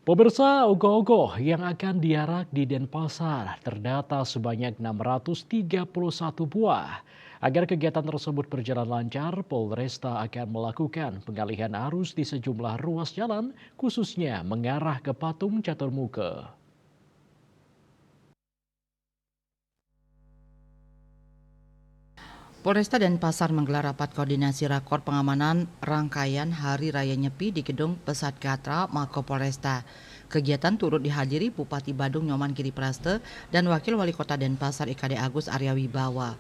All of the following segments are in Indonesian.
Pemirsa, ogoh-ogoh yang akan diarak di Denpasar terdata sebanyak 631 buah. Agar kegiatan tersebut berjalan lancar, Polresta akan melakukan pengalihan arus di sejumlah ruas jalan, khususnya mengarah ke Patung Catur Muka. Polresta Denpasar menggelar rapat koordinasi rakor pengamanan rangkaian Hari Raya Nyepi di Gedung Pesat Gatra Mako Polresta. Kegiatan turut dihadiri Bupati Badung Nyoman Giripraste dan Wakil Wali Kota Denpasar IKD Agus Arya Wibawa.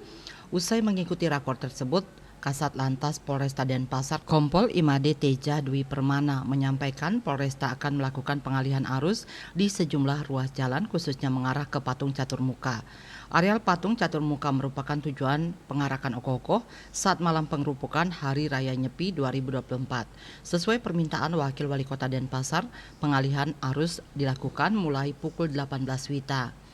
Usai mengikuti rakor tersebut, Kasat Lantas Polresta Denpasar Kompol Imade Teja Dwi Permana menyampaikan Polresta akan melakukan pengalihan arus di sejumlah ruas jalan khususnya mengarah ke Patung Catur Muka. Areal Patung Catur Muka merupakan tujuan pengarakan ogoh-ogoh saat malam pengerupukan Hari Raya Nyepi 2024. Sesuai permintaan Wakil Wali Kota Denpasar, pengalihan arus dilakukan mulai pukul 18 WITA.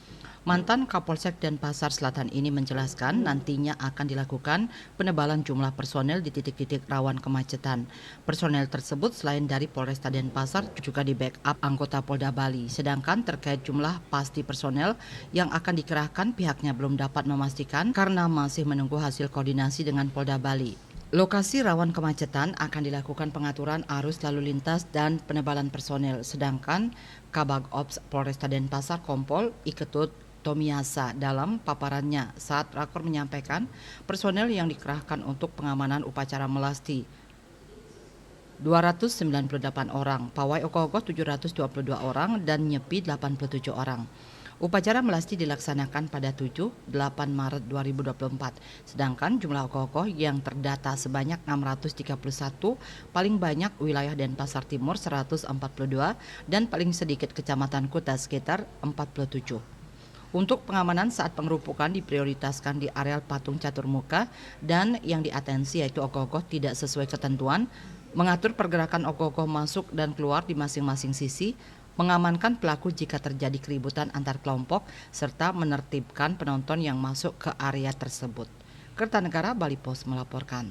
Mantan Kapolsek Denpasar Selatan ini menjelaskan nantinya akan dilakukan penebalan jumlah personel di titik-titik rawan kemacetan. Personel tersebut selain dari Polresta Denpasar juga di backup anggota Polda Bali. Sedangkan terkait jumlah pasti personel yang akan dikerahkan pihaknya belum dapat memastikan karena masih menunggu hasil koordinasi dengan Polda Bali. Lokasi rawan kemacetan akan dilakukan pengaturan arus lalu lintas dan penebalan personel. Sedangkan Kabag Ops Polresta Denpasar Kompol Iketut Tomiasa dalam paparannya saat rakor menyampaikan personel yang dikerahkan untuk pengamanan upacara melasti 298 orang, pawai ogoh-ogoh 722 orang, dan nyepi 87 orang. Upacara melasti dilaksanakan pada 7-8 Maret 2024, sedangkan jumlah ogoh-ogoh yang terdata sebanyak 631, paling banyak wilayah Denpasar Timur 142, dan paling sedikit Kecamatan Kuta sekitar 47. Untuk pengamanan saat pengerupukan diprioritaskan di areal Patung Catur Muka dan yang diatensi yaitu ogoh-ogoh tidak sesuai ketentuan, mengatur pergerakan ogoh-ogoh masuk dan keluar di masing-masing sisi, mengamankan pelaku jika terjadi keributan antar kelompok, serta menertibkan penonton yang masuk ke area tersebut. Kertanegara Bali Pos melaporkan.